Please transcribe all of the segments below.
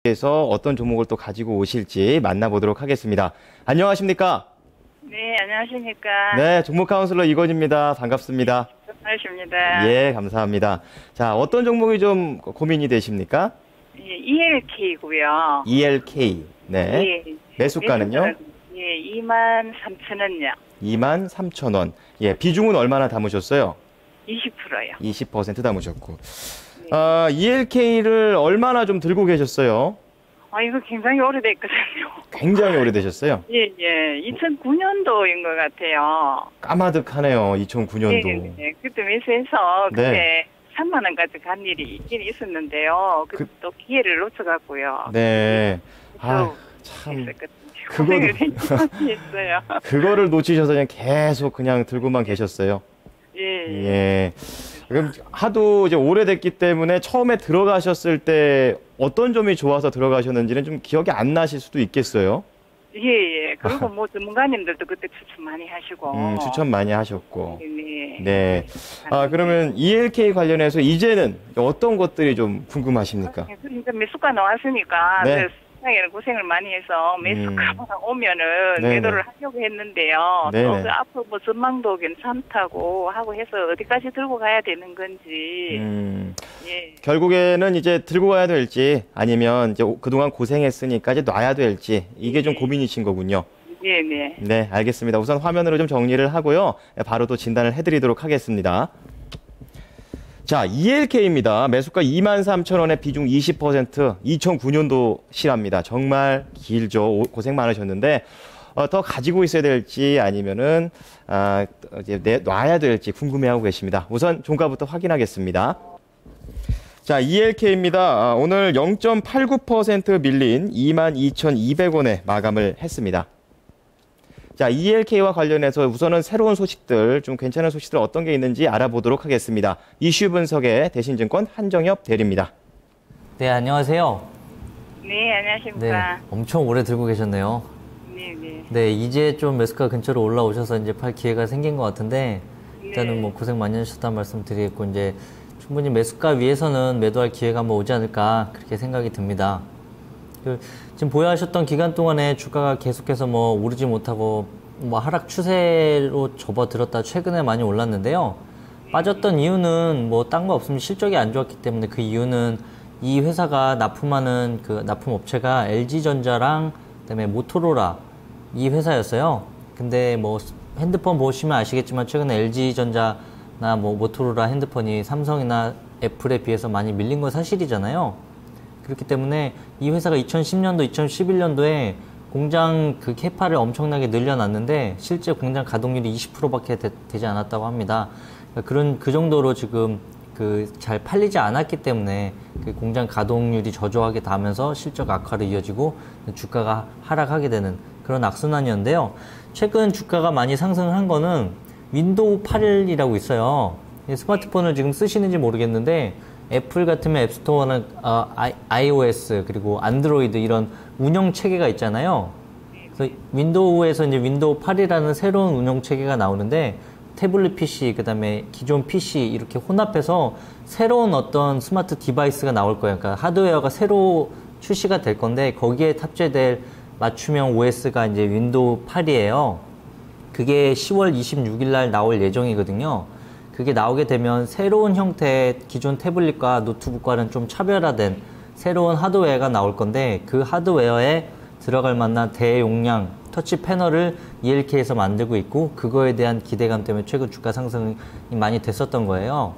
그래서 어떤 종목을 또 가지고 오실지 만나보도록 하겠습니다. 안녕하십니까? 네, 안녕하십니까? 네, 종목 카운슬러 이건입니다. 반갑습니다. 반갑습니다. 예, 감사합니다. 자, 어떤 종목이 좀 고민이 되십니까? 예, ELK고요. ELK. 네. 예, 매수가는요? 예, 23,000원요. 23,000원. 예, 비중은 얼마나 담으셨어요? 20%요. 20% 담으셨고. 네. ELK를 얼마나 좀 들고 계셨어요? 이거 굉장히 오래됐거든요. 굉장히 오래되셨어요? 예, 예. 2009년도인 것 같아요. 까마득하네요. 2009년도. 네, 네. 그때 매수해서 그때 네. 3만 원까지 간 일이 있긴 있었는데요. 또 기회를 놓쳐갖고요. 네. 아, 참. 그거를 했어요. 그거를 놓치셔서 그냥 계속 그냥 들고만 계셨어요. 예. 예. 그럼 하도 이제 오래됐기 때문에 처음에 들어가셨을 때 어떤 점이 좋아서 들어가셨는지는 좀 기억이 안 나실 수도 있겠어요. 예, 예. 그리고 뭐 전문가님들도 그때 추천 많이 하시고. 추천 많이 하셨고. 네. 네. 그러면 ELK 관련해서 이제는 어떤 것들이 좀 궁금하십니까? 그러니까 매수가 나왔으니까 네. 시장에는 고생을 많이 해서 매수가 오면은 네네. 매도를 하려고 했는데요. 네네. 또 그 앞으로 뭐 전망도 괜찮다고 하고 해서 어디까지 들고 가야 되는 건지. 예. 결국에는 이제 들고 가야 될지 아니면 이제 그동안 고생했으니까 이제 놔야 될지 이게 좀 고민이신 거군요. 네네. 네, 알겠습니다. 우선 화면으로 좀 정리를 하고요. 바로 또 진단을 해드리도록 하겠습니다. 자, ELK입니다. 매수가 23,000원에 비중 20%, 2009년도 실합니다. 정말 길죠. 고생 많으셨는데, 더 가지고 있어야 될지 아니면은, 이제 놔야 될지 궁금해하고 계십니다. 우선 종가부터 확인하겠습니다. 자, ELK입니다. 오늘 0.89% 밀린 22,200원에 마감을 했습니다. 자, ELK와 관련해서 우선은 새로운 소식들, 좀 괜찮은 소식들 어떤 게 있는지 알아보도록 하겠습니다. 이슈 분석의 대신증권 한정엽 대리입니다. 네, 안녕하세요. 네, 안녕하십니까. 네, 엄청 오래 들고 계셨네요. 네네. 네, 이제 좀 매수가 근처로 올라오셔서 이제 팔 기회가 생긴 것 같은데, 일단은 네. 뭐 고생 많이 하셨다는 말씀 드리겠고, 이제 충분히 매수가 위에서는 매도할 기회가 한번 오지 않을까, 그렇게 생각이 듭니다. 지금 보유하셨던 기간 동안에 주가가 계속해서 뭐 오르지 못하고 뭐 하락 추세로 접어들었다 최근에 많이 올랐는데요. 빠졌던 이유는 뭐 딴 거 없으면 실적이 안 좋았기 때문에 그 이유는 이 회사가 납품하는 그 납품 업체가 LG전자랑 그다음에 모토로라 이 회사였어요. 근데 뭐 핸드폰 보시면 아시겠지만 최근에 LG전자나 뭐 모토로라 핸드폰이 삼성이나 애플에 비해서 많이 밀린 건 사실이잖아요. 그렇기 때문에 이 회사가 2010년도, 2011년도에 공장 그 캐파를 엄청나게 늘려놨는데 실제 공장 가동률이 20%밖에 되지 않았다고 합니다. 그러니까 그 정도로 지금 그 잘 팔리지 않았기 때문에 그 공장 가동률이 저조하게 닿으면서 실적 악화로 이어지고 주가가 하락하게 되는 그런 악순환이었는데요. 최근 주가가 많이 상승을 한 거는 윈도우 8이라고 있어요. 스마트폰을 지금 쓰시는지 모르겠는데 애플 같으면 앱스토어는 iOS 그리고 안드로이드 이런 운영 체계가 있잖아요. 그래서 윈도우에서 이제 윈도우 8이라는 새로운 운영 체계가 나오는데 태블릿 PC 그다음에 기존 PC 이렇게 혼합해서 새로운 어떤 스마트 디바이스가 나올 거예요. 그러니까 하드웨어가 새로 출시가 될 건데 거기에 탑재될 맞춤형 OS가 이제 윈도우 8이에요. 그게 10월 26일 날 나올 예정이거든요. 그게 나오게 되면 새로운 형태의 기존 태블릿과 노트북과는 좀 차별화된 새로운 하드웨어가 나올 건데 그 하드웨어에 들어갈 만한 대용량 터치 패널을 ELK에서 만들고 있고 그거에 대한 기대감 때문에 최근 주가 상승이 많이 됐었던 거예요.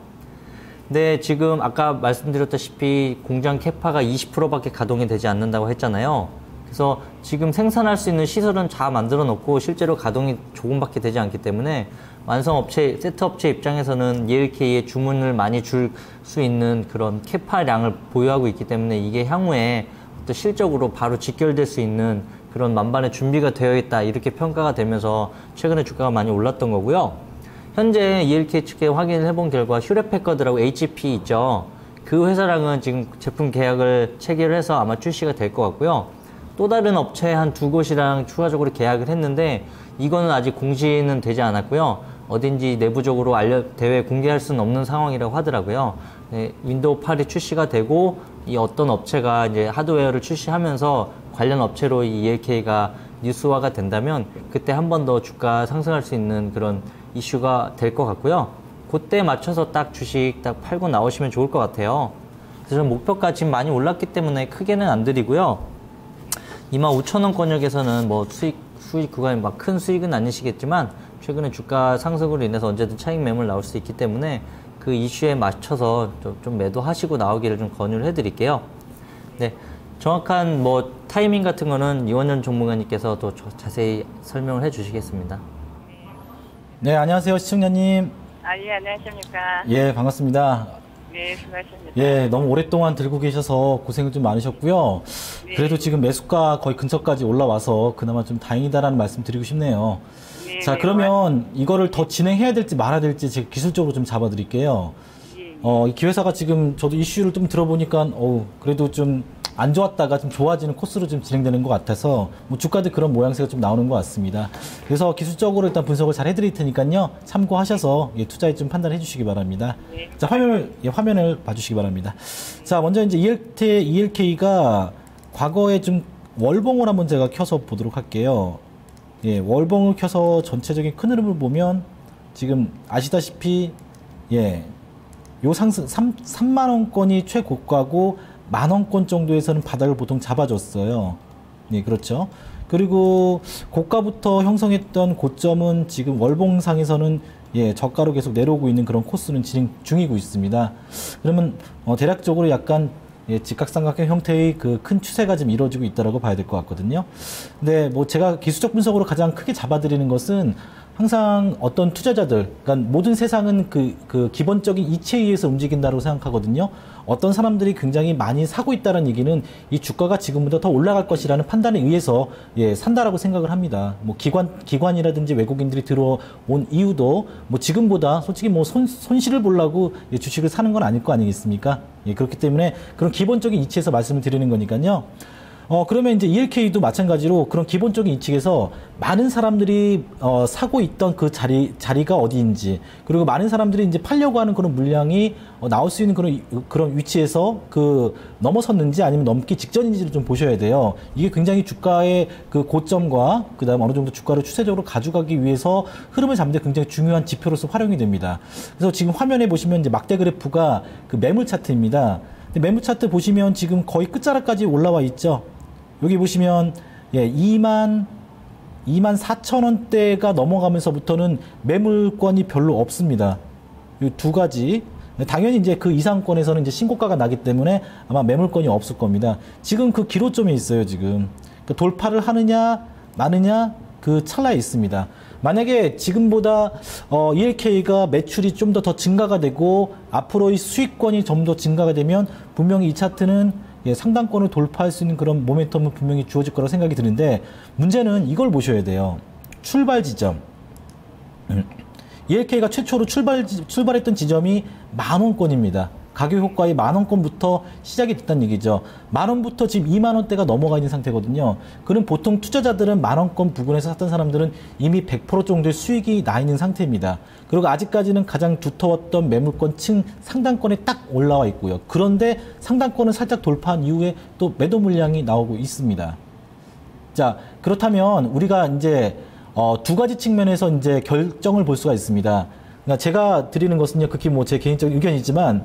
근데 지금 아까 말씀드렸다시피 공장 캐파가 20%밖에 가동이 되지 않는다고 했잖아요. 그래서 지금 생산할 수 있는 시설은 다 만들어 놓고 실제로 가동이 조금밖에 되지 않기 때문에 완성업체, 세트업체 입장에서는 ELK에 주문을 많이 줄 수 있는 그런 캐파량을 보유하고 있기 때문에 이게 향후에 또 실적으로 바로 직결될 수 있는 그런 만반의 준비가 되어 있다 이렇게 평가가 되면서 최근에 주가가 많이 올랐던 거고요. 현재 ELK 측에 확인을 해본 결과 휴렛패커드라고 HP 있죠. 그 회사랑은 지금 제품 계약을 체결해서 아마 출시가 될 것 같고요. 또 다른 업체 한 두 곳이랑 추가적으로 계약을 했는데 이거는 아직 공시는 되지 않았고요. 어딘지 내부적으로 대외 공개할 수는 없는 상황이라고 하더라고요. 네, 윈도우 8이 출시가 되고 이 어떤 업체가 이제 하드웨어를 출시하면서 관련 업체로 이 ELK가 뉴스화가 된다면 그때 한 번 더 주가 상승할 수 있는 그런 이슈가 될 것 같고요. 그때 맞춰서 딱 주식 딱 팔고 나오시면 좋을 것 같아요. 그래서 저는 목표가 지금 많이 올랐기 때문에 크게는 안 드리고요. 25,000원권역에서는 뭐 수익 구간이 막 큰 수익은 아니시겠지만 최근에 주가 상승으로 인해서 언제든 차익 매물 나올 수 있기 때문에 그 이슈에 맞춰서 좀 매도하시고 나오기를 좀 권유를 해드릴게요. 네, 정확한 뭐 타이밍 같은 거는 이원현 종무관님께서 또 자세히 설명을 해주시겠습니다. 네, 안녕하세요, 시청자님. 예, 안녕하십니까. 예, 반갑습니다. 네, 수고하십니다. 예, 너무 오랫동안 들고 계셔서 고생을 좀 많으셨고요. 네. 그래도 지금 매수가 거의 근처까지 올라와서 그나마 좀 다행이다라는 말씀 드리고 싶네요. 네, 자, 그러면 이거를 더 진행해야 될지 말아야 될지 제가 기술적으로 좀 잡아드릴게요. 이 기회사가 지금 저도 이슈를 좀 들어보니까, 그래도 좀 안 좋았다가 좀 좋아지는 코스로 좀 진행되는 것 같아서, 뭐 주가도 그런 모양새가 좀 나오는 것 같습니다. 그래서 기술적으로 일단 분석을 잘 해드릴 테니까요. 참고하셔서 투자에 좀 판단해 주시기 바랍니다. 네. 자, 화면을 봐주시기 바랍니다. 자, 먼저 이제 ELK가 과거에 좀 월봉을 한번 제가 켜서 보도록 할게요. 예, 월봉을 켜서 전체적인 큰 흐름을 보면 지금 아시다시피 요 상승 3만원권이 최고가고 만원권 정도에서는 바닥을 보통 잡아줬어요. 네, 그렇죠. 그리고 고가부터 형성했던 고점은 지금 월봉상에서는 저가로 계속 내려오고 있는 그런 코스는 진행 중이고 있습니다. 그러면 대략적으로 약간 직각삼각형 형태의 그 큰 추세가 좀 이루어지고 있다라고 봐야 될 것 같거든요. 근데 뭐 제가 기술적 분석으로 가장 크게 잡아드리는 것은 항상 어떤 투자자들, 그러니까 모든 세상은 그 기본적인 이치에 의해서 움직인다고 생각하거든요. 어떤 사람들이 굉장히 많이 사고 있다는 얘기는 이 주가가 지금보다 더 올라갈 것이라는 판단에 의해서 산다라고 생각을 합니다. 뭐 기관이라든지 외국인들이 들어온 이유도 뭐 지금보다 솔직히 뭐 손실을 보려고 주식을 사는 건 아닐 거 아니겠습니까? 그렇기 때문에 그런 기본적인 이치에서 말씀을 드리는 거니까요. 그러면 이제 ELK도 마찬가지로 그런 기본적인 이측에서 많은 사람들이 사고 있던 그 자리가 어디인지, 그리고 많은 사람들이 이제 팔려고 하는 그런 물량이 나올 수 있는 그런 위치에서 넘어섰는지 아니면 넘기 직전인지를 좀 보셔야 돼요. 이게 굉장히 주가의 그 고점과 그다음 어느 정도 주가를 추세적으로 가져가기 위해서 흐름을 잡는 데 굉장히 중요한 지표로서 활용이 됩니다. 그래서 지금 화면에 보시면 이제 막대 그래프가 그 매물 차트입니다. 매물 차트 보시면 지금 거의 끝자락까지 올라와 있죠. 여기 보시면 24,000원대가 넘어가면서부터는 매물권이 별로 없습니다. 이 두 가지. 당연히 이제 그 이상권에서는 이제 신고가가 나기 때문에 아마 매물권이 없을 겁니다. 지금 그 기로점에 있어요, 지금. 그러니까 돌파를 하느냐 마느냐 그 찰나에 있습니다. 만약에 지금보다 ELK가 매출이 좀 더 증가가 되고 앞으로의 수익권이 좀 더 증가가 되면 분명히 이 차트는 상단권을 돌파할 수 있는 그런 모멘텀은 분명히 주어질 거라고 생각이 드는데, 문제는 이걸 보셔야 돼요. 출발 지점. ELK가 최초로 출발했던 지점이 10,000원권입니다. 가격 효과의 10,000원권부터 시작이 됐다는 얘기죠. 10,000원부터 지금 20,000원대가 넘어가 있는 상태거든요. 그럼 보통 투자자들은 10,000원권 부근에서 샀던 사람들은 이미 100% 정도의 수익이 나 있는 상태입니다. 그리고 아직까지는 가장 두터웠던 매물권 층 상단권에 딱 올라와 있고요. 그런데 상단권을 살짝 돌파한 이후에 또 매도 물량이 나오고 있습니다. 자, 그렇다면 우리가 이제 두 가지 측면에서 이제 결정을 볼 수가 있습니다. 그러니까 제가 드리는 것은요, 극히 뭐 제 개인적인 의견이지만,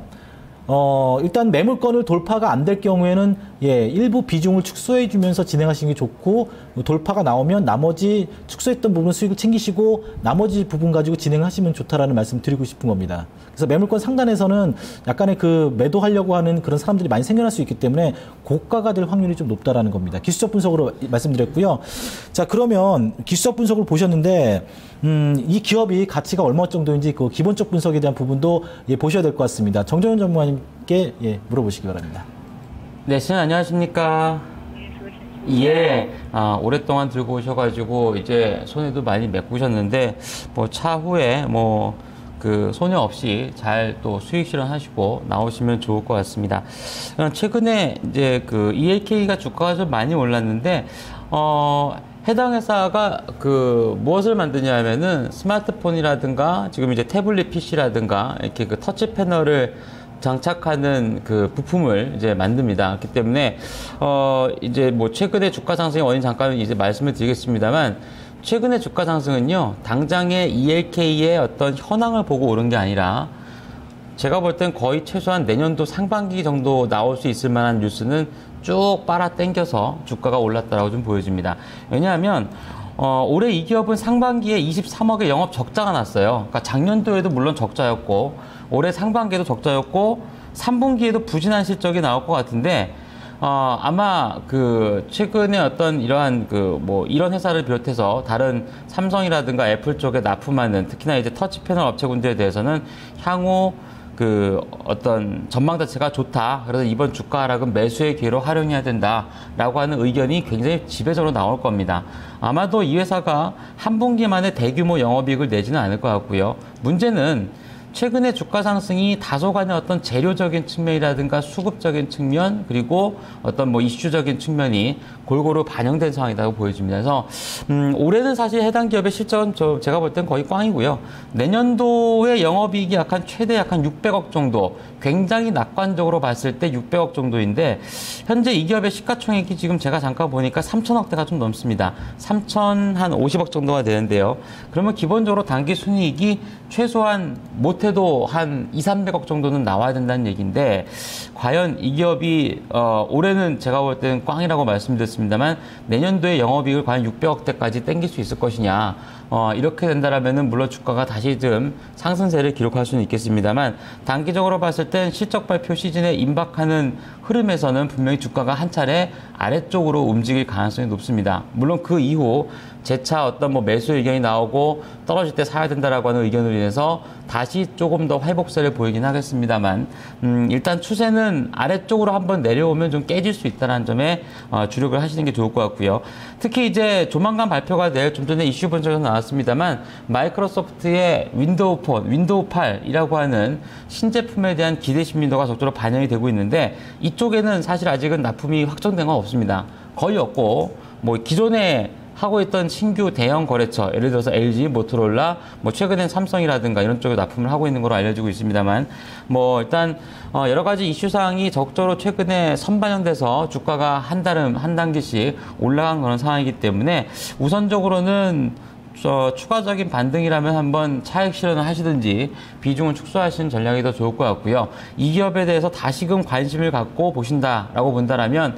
일단 매물권을 돌파가 안 될 경우에는 일부 비중을 축소해 주면서 진행하시는 게 좋고, 돌파가 나오면 나머지 축소했던 부분 수익을 챙기시고 나머지 부분 가지고 진행하시면 좋다라는 말씀 드리고 싶은 겁니다. 그래서 매물권 상단에서는 약간의 그 매도하려고 하는 그런 사람들이 많이 생겨날 수 있기 때문에 고가가 될 확률이 좀 높다라는 겁니다. 기술적 분석으로 말씀드렸고요. 자, 그러면 기술적 분석을 보셨는데 이 기업이 가치가 얼마 정도인지 그 기본적 분석에 대한 부분도 보셔야 될 것 같습니다. 정정현 전문가님께 물어보시기 바랍니다. 네, 시청자 안녕하십니까? 오랫동안 들고 오셔가지고 이제 손해도 많이 메꾸셨는데 뭐 차후에 그 손해 없이 잘 또 수익 실현하시고 나오시면 좋을 것 같습니다. 최근에 이제 그 ELK가 주가가 좀 많이 올랐는데 해당 회사가 그 무엇을 만드냐 하면은 스마트폰이라든가 지금 이제 태블릿 PC라든가 이렇게 그 터치 패널을 장착하는 그 부품을 이제 만듭니다. 그렇기 때문에 이제 뭐 최근에 주가 상승의 원인 잠깐 이제 말씀을 드리겠습니다만, 최근의 주가 상승은요, 당장의 ELK의 어떤 현황을 보고 오른 게 아니라, 제가 볼 땐 거의 최소한 내년도 상반기 정도 나올 수 있을 만한 뉴스는 쭉 빨아 당겨서 주가가 올랐다라고 좀 보여집니다. 왜냐하면 올해 이 기업은 상반기에 23억의 영업 적자가 났어요. 그러니까 작년도에도 물론 적자였고, 올해 상반기에도 적자였고, 3분기에도 부진한 실적이 나올 것 같은데, 아마 그 최근에 어떤 이러한 뭐 이런 회사를 비롯해서 다른 삼성이라든가 애플 쪽에 납품하는, 특히나 이제 터치 패널 업체군들에 대해서는 향후 그 어떤 전망 자체가 좋다. 그래서 이번 주가 하락은 매수의 기회로 활용해야 된다라고 하는 의견이 굉장히 지배적으로 나올 겁니다. 아마도 이 회사가 한 분기 만에 대규모 영업이익을 내지는 않을 것 같고요. 문제는 최근에 주가 상승이 다소간의 어떤 재료적인 측면이라든가 수급적인 측면, 그리고 어떤 뭐 이슈적인 측면이 골고루 반영된 상황이라고 보여집니다. 그래서 올해는 사실 해당 기업의 실적은 제가 볼 땐 거의 꽝이고요. 내년도의 영업이익이 최대 약간 600억 정도, 굉장히 낙관적으로 봤을 때 600억 정도인데, 현재 이 기업의 시가총액이 지금 제가 잠깐 보니까 3천억대가 좀 넘습니다. 3,050억 정도가 되는데요. 그러면 기본적으로 단기 순이익이 최소한 못해도 한 200~300억 정도는 나와야 된다는 얘기인데, 과연 이 기업이 올해는 제가 볼 때는 꽝이라고 말씀드렸습니다만, 내년도에 영업이익을 과연 600억대까지 땡길 수 있을 것이냐, 이렇게 된다라면은 물론 주가가 다시 좀 상승세를 기록할 수는 있겠습니다만, 단기적으로 봤을 땐 실적 발표 시즌에 임박하는 흐름에서는 분명히 주가가 한 차례 아래쪽으로 움직일 가능성이 높습니다. 물론 그 이후 재차 어떤 뭐 매수 의견이 나오고 떨어질 때 사야 된다라고 하는 의견으로 인해서 다시 조금 더 회복세를 보이긴 하겠습니다만, 일단 추세는 아래쪽으로 한번 내려오면 좀 깨질 수 있다는 점에 주력을 하시는 게 좋을 것 같고요. 특히 이제 조만간 발표가 될, 좀 전에 이슈 분석에서 나왔습니다만, 마이크로소프트의 윈도우 폰, 윈도우 8이라고 하는 신제품에 대한 기대 심리도가 적극적으로 반영이 되고 있는데, 이쪽에는 사실 아직은 납품이 확정된 건 없습니다. 거의 없고, 뭐 기존에 하고 있던 신규 대형 거래처, 예를 들어서 LG, 모토로라, 뭐 최근엔 삼성이라든가 이런 쪽에 납품을 하고 있는 걸로 알려지고 있습니다만, 뭐 일단 여러 가지 이슈 사항이 적극적으로 최근에 선반영돼서 주가가 한 단계씩 올라간 그런 상황이기 때문에, 우선적으로는 추가적인 반등이라면 한번 차익 실현을 하시든지 비중을 축소하시는 전략이 더 좋을 것 같고요. 이 기업에 대해서 다시금 관심을 갖고 보신다라고 본다라면,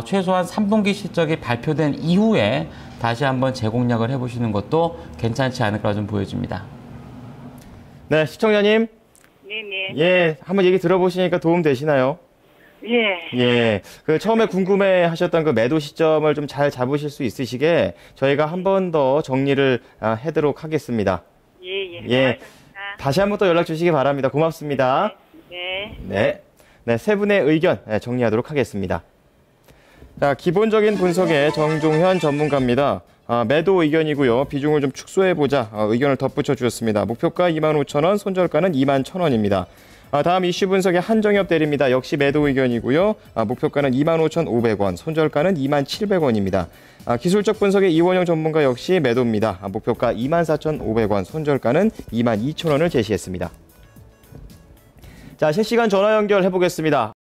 최소한 3분기 실적이 발표된 이후에 다시 한번 재공략을 해보시는 것도 괜찮지 않을까 좀 보여집니다. 네, 시청자님. 네네. 예, 한번 얘기 들어보시니까 도움 되시나요? 예. 예, 그 처음에 궁금해 하셨던 그 매도 시점을 좀 잘 잡으실 수 있으시게 저희가 한 번 더 정리를 해도록 하겠습니다. 예. 예. 고맙습니다. 다시 한 번 또 연락 주시기 바랍니다. 고맙습니다. 네. 네. 네, 세 분의 의견 정리하도록 하겠습니다. 자, 기본적인 분석의 정종현 전문가입니다. 매도 의견이고요. 비중을 좀 축소해보자 의견을 덧붙여 주셨습니다. 목표가 25,000원, 손절가는 21,000원입니다. 다음 이슈 분석의 한정엽 대리입니다. 역시 매도 의견이고요. 목표가는 25,500원, 손절가는 27,000원입니다. 기술적 분석의 이원영 전문가 역시 매도입니다. 목표가 24,500원, 손절가는 22,000원을 제시했습니다. 자, 실시간 전화 연결해 보겠습니다.